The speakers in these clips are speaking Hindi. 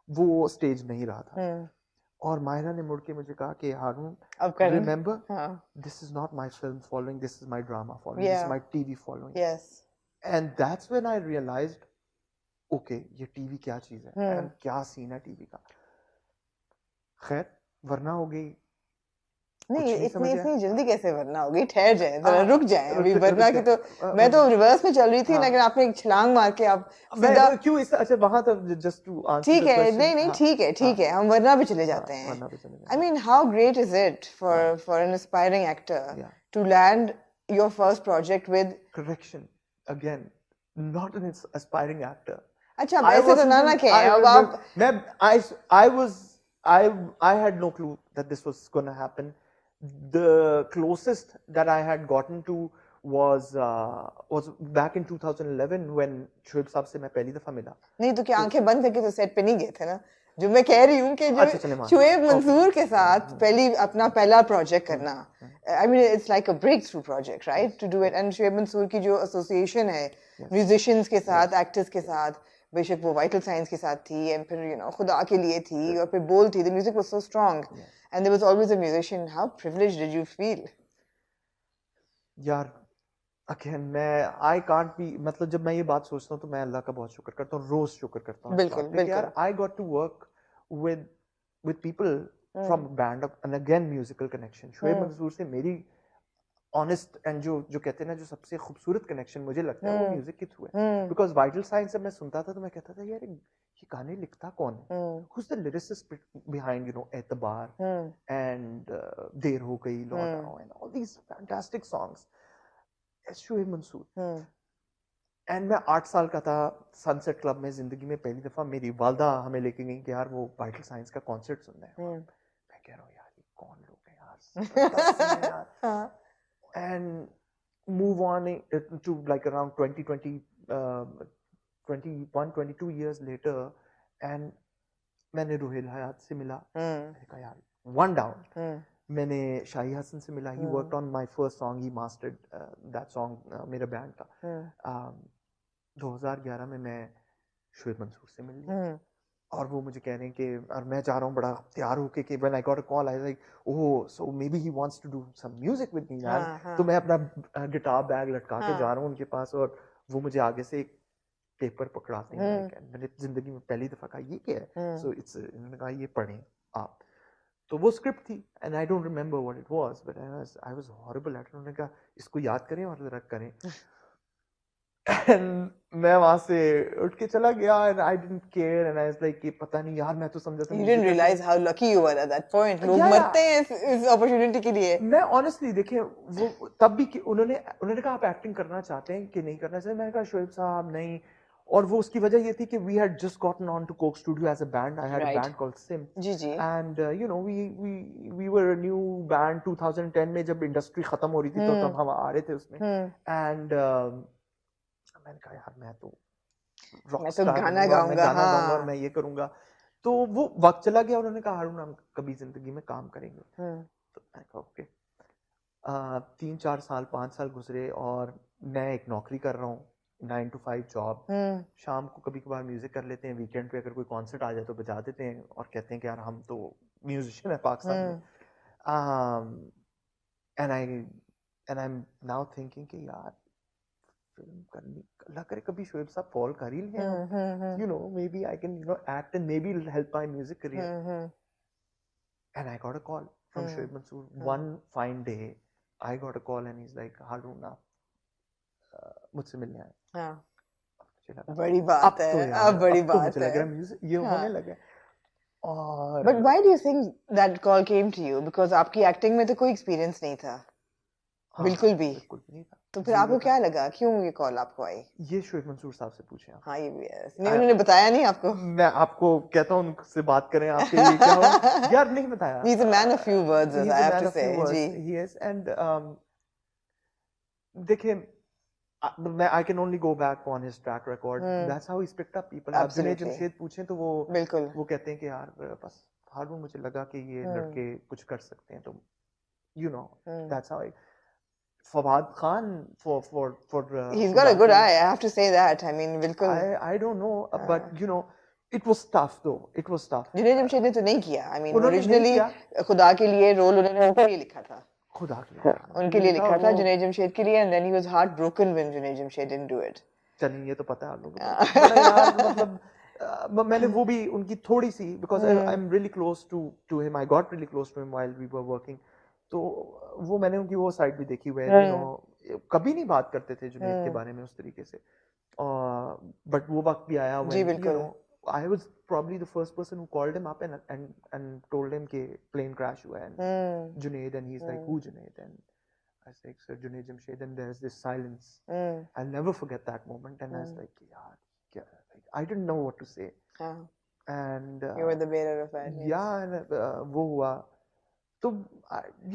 वो स्टेज नहीं रहा था। और माहिरा ने मुड़ के मुझे कहा कि हारून, अब कर रिमेंबर, हाँ this is not my film following, this is my drama following, this is yeah my TV following. yes And that's when I realized, okay, ये टीवी क्या चीज है एंड क्या सीन है टीवी का। खैर, वरना हो गई, नहीं, कुछ नहीं इतनी समझ आया। इतनी जल्दी कैसे वरना होगी? ठहर जाए जरा, रुक जाए अभी, रुक वरना की तो जाए। मैं तो रिवर्स में चल रही थी, हाँ। लेकिन आपने एक छलांग मार के आप मैं सीधा क्यों इस अच्छा वहां तक जस्ट टू आंसर ठीक द है, क्वेश्चन। नहीं नहीं हाँ, ठीक है ठीक है, हम वरना पे चले जाते हैं। वरना पे चले I जाएंगे। mean, how great is it for an aspiring actor Yeah. to land your first project with Correction, again, not an aspiring actor. अच्छा I ऐसे तो wasn't ना in, कहें अब आप I was, I had no clue that this was going to happen. The closest that I had gotten to was back in 2011 when Shoaib साहब से मैं पहली दफा मिला। नहीं तो क्या आंखें बंद करके तो सेट पे नहीं गए थे ना? जो मैं कह रही हूँ कि जो अच्छा, चले मान शोएब मंसूर के साथ अपना पहला प्रोजेक्ट करना, I mean it's like a breakthrough project, right? To do it, and Shoaib Mansoor की जो एसोसिएशन है म्यूजिशियंस के साथ, एक्टर्स के साथ, बेशक वो वाइटल साइंस के साथ थी, एंड फिर खुदा के लिए थी, और फिर बोल थी, the music was so strong, and there was always a musician. How privileged did you feel? यार, अगेन मैं आई कांट बी, मतलब जब मैं ये बात सोचता हूँ तो मैं अल्लाह का बहुत शुक्र करता हूँ, रोज शुक्र करता हूँ बिल्कुल बिल्कुल यार, I got to work with people from band and again musical connection. Shoaib Mansoor से मेरी ऑनेस्ट एंड जो कहते हैं ना, जो सबसे खूबसूरत कनेक्शन मुझे लगता है वो म्यूजिक के थ्रू है। बिकॉज वाइटल साइंस जब मैं सुनता था तो मैं कहता था यार ये गाने लिखता कौन है, who's the lyricist behind Aitbaar and देर हो गई, लौट आओ and all these fantastic songs, Shoaib Mansoor. And मैं 8 साल का था, सनसेट क्लब में जिंदगी में पहली दफा मेरी वालदा हमें लेके गई कि यार वो वाइटल साइंस का कॉन्सर्ट सुनना है। मैं कह रहा हूँ यार ये कौन लोग हैं यार, जबरदस्त हैं यार। and move on to like around 21 22 years later, and मैंने रोहिल हयात से मिला। मैंने कहा यार वन डाउन। मैंने शाही हसन से मिला, he worked on my first song, he mastered that song, मेरे बैंड का। 2011 में मैं शोएब मंसूर से मिल लिया, और वो मुझे कह रहे हैं कि, और मैं चाह रहा हूँ बड़ा तैयार होके कि when I got a call I was like, oh so maybe he wants to do some music with me यार। तो मैं अपना गिटार बैग लटका के जा रहा हूँ उनके पास, और वो मुझे आगे से एक पेपर पकड़ाते हैं। मैंने जिंदगी में पहली दफा कहा ये क्या है, सो इट्स, इन्होंने कहा ये पढ़ें आप। तो वो स्क्रिप्ट थी and I don't remember what it was, but I was horrible at it. उन्होंने कहा इसको याद करें और जरा करें। And मैं वहां से उठ के चला गया, and I didn't care, and I was like कि पता नहीं यार, मैं तो समझा था You didn't realize how lucky you were at that point. लोग मरते हैं इस अपॉर्चुनिटी के लिए। मैं ऑनेस्टली देखें वो तब भी कि उन्होंने कहा आप एक्टिंग करना चाहते हैं कि नहीं करना चाहते। मैंने कहा शोएब साहब नहीं, और वो उसकी वजह ये थी कि we had just gotten on to Coke Studio as a band. I had a band called Sim. Ji ji. And you know we were a new band 2010 में, जब इंडस्ट्री खत्म हो रही थी तो तब हम आ रहे थे उसमें। And मैंने कहा यार मैं तो गाना गाऊंगा और मैं ये करूंगा। तो वो वक्त चला गया, उन्होंने कहा हारून हम कभी जिंदगी में काम करेंगे। तो मैंने कहा ओके। 3-4 साल 5 साल गुजरे और मैं एक नौकरी कर रहा हूँ, 9 to 5 जॉब। शाम को कभी कभार म्यूजिक कर लेते हैं, वीकेंड पे अगर कोई कॉन्सर्ट आ जाए तो बजा देते हैं, और कहते हैं कि यार हम तो म्यूजिशियन है पाकिस्तान में। And I am now thinking कि यार फिल्म करनी, अल्लाह करे कभी शोएब साहब फॉल कर ही लें, you know maybe I can act and maybe it'll help my music career. And I got a call from Shoaib Mansoor. One fine day I got a call and he's like हारून आप मुझसे मिलने आए। बड़ी बात है, अब बड़ी बात है, मुझे लग रहा है म्यूजिक ये होने लगा। और But why do you think that call came to you? Because आपकी एक्टिंग में तो कोई एक्सपीरियंस नहीं था, बिल्कुल भी नहीं था। तो फिर आपको क्या लगा, क्यों ये कॉल आपको आई? ये शोएब मंसूर साहब से पूछे आप। हाँ ये भी है, नहीं उन्होंने बताया नहीं आपको? मैं आपको कहता हूँ उनसे बात करें आपके लिए क्या हो। यार नहीं बताया। He's a man of few words, as I have to say. Ji. He is, and देखिए I can only go back on his track record. That's how he's picked up people. आप जुनैद जमशेद पूछें तो वो कहते हैं कि यार बस हारून मुझे लगा कि ये लड़के कुछ कर सकते हैं, तो you know that's how Fawad Khan for he's got a good eye, I have to say that. I mean, bilkul. I don't know, but you know It was tough though. It was tough. Junaid Jamshed ने तो नहीं किया. I mean, उन्होंने नहीं originally किया. खुदा के लिए रोल उन्होंने उनके लिए लिखा था. खुदा के लिए. उनके लिए लिखा था जुनैद जमशेद के लिए, and then he was heartbroken when Junaid Jamshed didn't do it. चलिए ये तो पता है आप लोगों को. बड़ा यार मतलब मैंने वो भी उनकी थोड़ी सी, because I'm really close to him. I got really close to him while we were working. तो वो मैंने उनकी वो साइड भी देखी हुई है. You know, कभी नहीं बात करते थे जुनैद के बारे में उस तरीके से. But वो वक्त भी आया when, you know, I was probably the first person who called him up and told him कि plane crash हुआ है and Junaid, and he's like, who Junaid? And I was like, sir, Junaid Jamshed. And there's this silence. I'll never forget that moment. And I was like, yeah, like, I didn't know what to say. And you were the bearer of bad news. Yeah, and वो हुआ. So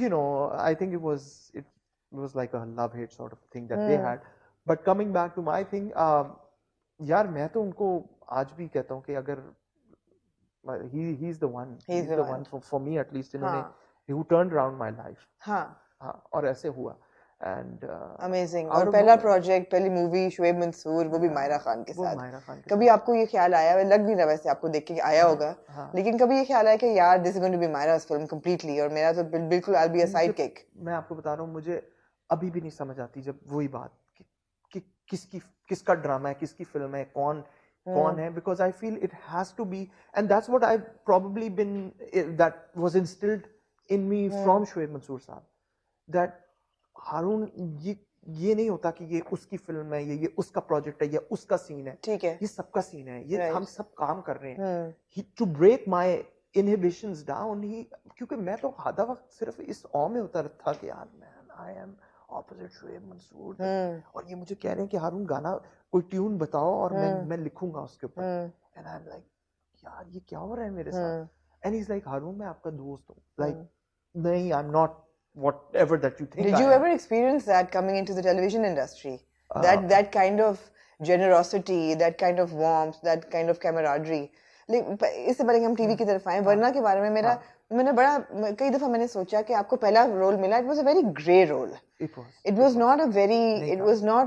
you know, I think it was like a love-hate sort of thing that they had. But coming back to my thing, यार मैं तो उनको आज भी कहता हूँ कि अगर he's the one for me at least, इन्होंने who turned around my life. हाँ और ऐसे हुआ. And amazing. और पहला प्रोजेक्ट, पहली मूवी शुएब मंसूर, वो भी मायरा खान के साथ. कभी आपको ये ख्याल आया, लग नहीं रहा वैसे आपको देख के आया होगा, लेकिन कभी ये ख्याल आया कि यार this is going to be Myra's film completely और मेरा तो बिल्कुल I'll be a sidekick. मैं आपको बता रहा हूँ, मुझे अभी भी नहीं समझ आती जब वही बात कि किसका ड्रामा है, किसकी फिल्म है, कौन है, because I feel it has to be, and that's what I've probably been, that was instilled in me from Shoaib Mansoor साहब, that हारून ये नहीं होता कि ये उसकी फिल्म है, ये उसका प्रोजेक्ट है, ये उसका सीन है, ठीक है, ये सबका सीन है, ये हम सब काम कर रहे हैं. To break my inhibitions down, क्योंकि मैं तो आधा वक्त सिर्फ इस ऑ में होता था कि यार I am opposite Shoaib Mansoor, और ये मुझे कह रहे हैं कि हारून गाना कोई ट्यून बताओ और मैं लिखूंगा उसके ऊपर. एंड आई एम लाइक यार ये क्या हो रहा है मेरे साथ. एंड ही इज लाइक हारून मैं आपका दोस्त हूँ. लाइक नहीं, I am not whatever that you think. Did you ever experience that coming into the television industry? That kind of generosity, that kind of warmth, that kind of camaraderie. इससे पहले हम टीवी की तरफ आए, वरना के बारे में मैंने कई दफा मैंने सोचा कि आपको पहला रोल मिला, it was a very grey role. It was not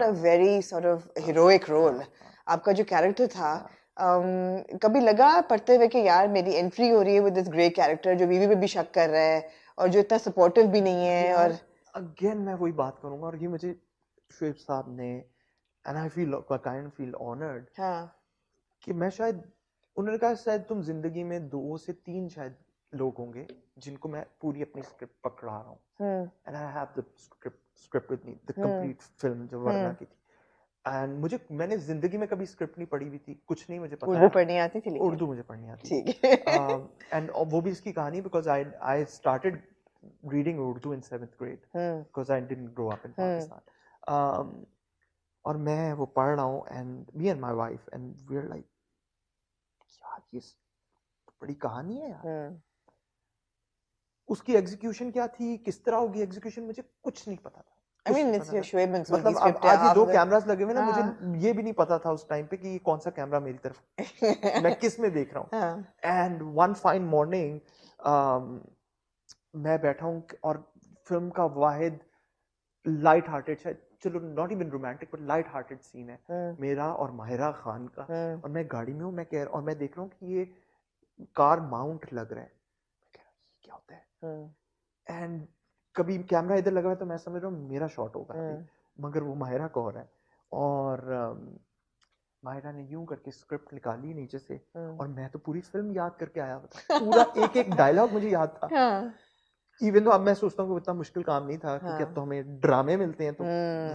a very sort of heroic role. आपका जो कैरेक्टर था, कभी लगा पढ़ते हुए कि यार मेरी एंट्री हो रही है with this grey character जो बीवी पे भी शक कर रहा है और जो इतना सपोर्टिव भी नहीं है. और अगेन मैं वही बात करूंगा, और ये मुझे शुएब साहब ने, एंड आई फील ऑनर्ड कि मैं शायद, उन्होंने कहा शायद तुम जिंदगी में 2 से 3 शायद लोग होंगे जिनको मैं पूरी अपनी स्क्रिप्ट पकड़ा रहा हूँ. And I have the script with me, the complete film जो वरना की थी. एंड मैंने जिंदगी में कभी स्क्रिप्ट नहीं पढ़ी हुई थी, कुछ नहीं मुझे पता. उर्दू पढ़नी आती थी? उर्दू मुझे पढ़नी आती थी. ठीक है. एंड वो भी इसकी कहानी, because I started reading Urdu in 7th grade because I didn't grow up in Pakistan. और मैं वो पढ़ रहा हूँ, and me and my wife, and we are like यार ये बड़ी कहानी है यार. उसकी एग्जीक्यूशन क्या थी, किस तरह होगी एग्जीक्यूशन, मुझे कुछ नहीं पता था. I mean, it's your Shoaib Mansoor की मतलब स्क्रिप्ट आज ये 2 कैमरास लगे हुए ना, मुझे ये भी नहीं पता था उस टाइम पे कि कौन सा कैमरा मेरी तरफ मैं किस में देख रहा हूँ. एंड वन फाइन मॉर्निंग मैं बैठा हूँ और फिल्म का वाहिद लाइट हार्टेड, शायद चलो not even romantic but light hearted scene है मेरा और माहिरा खान का. और मैं गाड़ी में हूँ, और मैं देख रहा हूँ कि ये कार माउंट लग रहा है. क्या होता है? एंड कभी कैमरा इधर लगा है तो मैं समझ रहा हूँ मेरा शॉट होगा, मगर वो माहिरा को हो रहा है. और माहिरा ने यूं करके स्क्रिप्ट निकाली नीचे से, और मैं तो पूरी फिल्म याद करके आया था. पूरा एक डायलॉग मुझे याद था. इवन तो अब मैं सोचता हूँ कि इतना मुश्किल काम नहीं था, क्योंकि अब तो हमें ड्रामे मिलते हैं, तो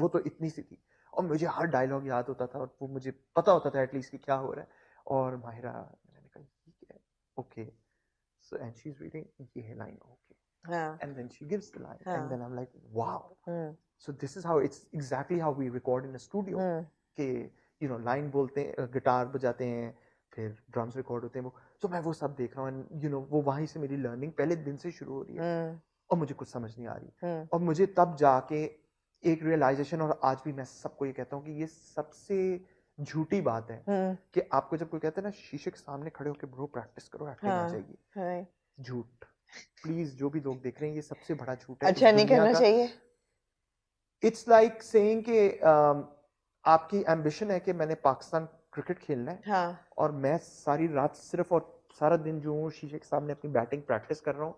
वो तो इतनी सी थी. और मुझे हर डायलॉग याद होता था, और वो मुझे पता होता था एटलीस्ट कि क्या हो रहा है. और माहिरा, मैंने कहा ठीक है, okay, so and she is reading ये line, okay, and then she gives the line, and then I'm like, wow. So this is how, it's exactly how we record in a studio. कि you know line बोलते हैं, गिटार बजाते हैं, फिर ड्रम्स रिकॉर्ड होते हैं वो. तो मैं वो सब देख रहा हूँ, एंड यू नो वो वहीं से मेरी लर्निंग पहले दिन से शुरू हो रही है, और मुझे कुछ समझ नहीं आ रही. और मुझे तब जाके एक रियलाइजेशन, और आज भी मैं सबको ये कहता हूँ कि ये सबसे झूठी बात है कि आपको जब कोई कहता है ना शीशे के सामने खड़े होकर ब्रो प्रैक्टिस करो, एक्टिंग आ जाएगी. झूठ. प्लीज जो भी लोग देख रहे हैं, ये सबसे बड़ा झूठ है. अच्छा नहीं करना चाहिए. इट्स लाइक सेइंग कि आपकी एम्बिशन है कि मैंने पाकिस्तान क्रिकेट खेलना है हाँ और मैं सारी रात सिर्फ और सारा दिन जो हूँ शीशे के सामने अपनी बैटिंग प्रैक्टिस कर रहा हूँ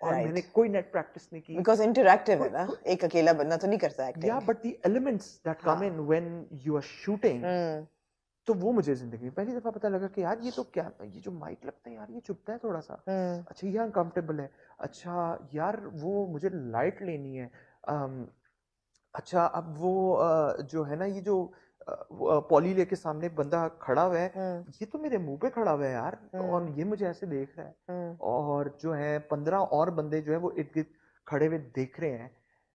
और Right. मैंने कोई नेट प्रैक्टिस नहीं की बिकॉज इंटरैक्टिव है ना, एक अकेला बंदा तो नहीं करता या acting. But the elements that come in when you are shooting, तो वो मुझे जिंदगी में पहली दफा पता लगा कि यार ये तो क्या, ये जो माइक लगता है यार ये चुभता है थोड़ा सा, अच्छा ये अनकंफर्टेबल है, अच्छा यार वो मुझे लाइट लेनी है, अच्छा अब वो जो है ना ये जो पॉली लेके सामने एक बंदा खड़ा हुआ है, ये तो मेरे मुंह पे खड़ा हुआ है यार, और ये मुझे ऐसे देख रहा है, और जो है 15 और बंदे जो है वो इर्द गिर्द खड़े हुए देख रहे हैं,